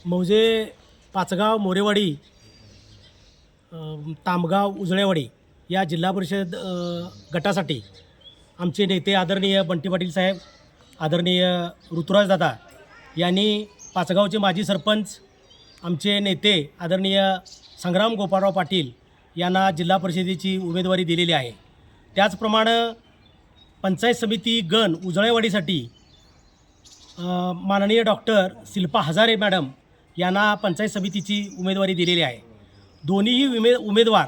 मौजे पाचगाव मोरेवाडी तामगाव उजळेवाडी या जिल्हा परिषद गटासाठी आमचे नेते आदरणीय बंटी पाटील साहेब, आदरणीय ऋतुराज दादा यांनी पाचगावचे माजी सरपंच आमचे नेते आदरणीय संग्राम गोपाळराव पाटील यांना जिल्हा परिषदेची उमेदवारी दिलेली आहे। त्याचप्रमाणे पंचायत समिती गण उजळेवाडीसाठी माननीय डॉक्टर शिल्पा हजारे मॅडम यांना पंचायत समितीची उमेदवारी दिलेली आहे। दोन्हीही उमेदवार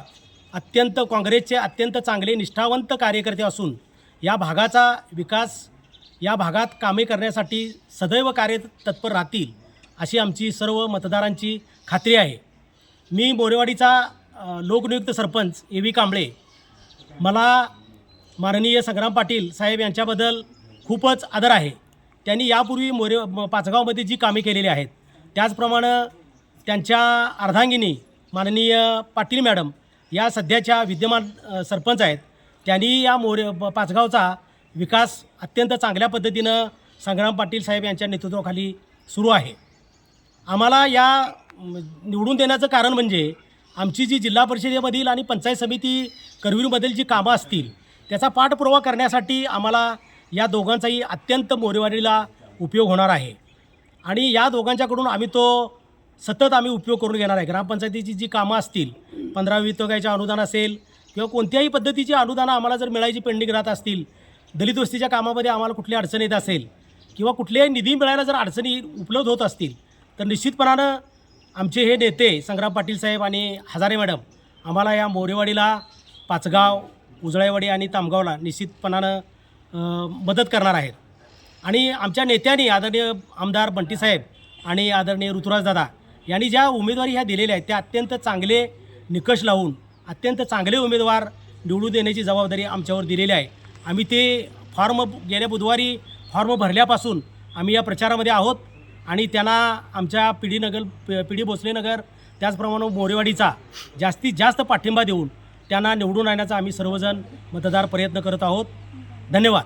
अत्यंत काँग्रेसचे अत्यंत चांगले निष्ठावंत कार्यकर्ते असून या भागाचा विकास, या भागात कामे करण्यासाठी सदैव कार्यतत्पर राहतील अशी आमची सर्व मतदारांची खात्री आहे। मी मोरेवाडीचा लोकनियुक्त सरपंच ए व्ही कांबळे, मला माननीय संग्राम पाटील साहेब यांच्याबद्दल खूपच आदर आहे। त्यांनी यापूर्वी पाचगावमध्ये जी कामे केलेली आहेत त्याचप्रमाणे त्यांच्या अर्धांगिनी माननीय पाटील मॅडम या सध्याच्या विद्यमान सरपंच आहेत। त्यांनी या पाचगावचा विकास अत्यंत चांगल्या पद्धतीनं संग्राम पाटील साहेब यांच्या नेतृत्वाखाली सुरू आहे। आम्हाला या निवडून देण्याचं कारण म्हणजे आमची जी जिल्हा परिषदेमधील आणि पंचायत समिती करवीरमधील जी कामं असतील त्याचा पाठपुरावा करण्यासाठी आम्हाला या दोघांचाही अत्यंत मोरेवाडीला उपयोग होणार आहे आणि या दोघांच्याकडून आम्ही सतत उपयोग करून घेणार आहे। ग्रामपंचायतीची जी कामं असतील, 15 वित्तगायचं अनुदान असेल किंवा कोणत्याही पद्धतीची अनुदानं आम्हाला जर मिळायची पेंडिंग राहत असतील, दलित वस्तीच्या कामामध्ये आम्हाला कुठली अडचण येत असेल किंवा कुठल्याही निधी मिळायला जर अडचणी उपलब्ध होत असतील तर निश्चितपणानं आमचे हे नेते संग्राम पाटील साहेब आणि हजारे मॅडम आम्हाला या मोरेवाडीला, पाचगाव, उजळेवाडी आणि तामगावला निश्चितपणानं मदत करणार आहेत। आणि आमच्या नेत्यांनी आदरणीय आमदार बंटी साहेब आणि आदरणीय ऋतुराज दादा यांनी ज्या उमेदवारी ह्या दिलेल्या आहेत त्या अत्यंत चांगले निकष लावून अत्यंत चांगले उमेदवार निवडून देण्याची जबाबदारी आमच्यावर दिलेली आहे। आम्ही ते गेल्या बुधवारी फॉर्म भरल्यापासून आम्ही या प्रचारामध्ये आहोत आणि त्यांना आमच्या पीडी भोसले नगर त्याचप्रमाणे मोरेवाडीचा जास्तीत जास्त पाठिंबा देऊन त्यांना निवडून आणण्याचा आम्ही सर्वजण मतदार प्रयत्न करत आहोत। धन्यवाद।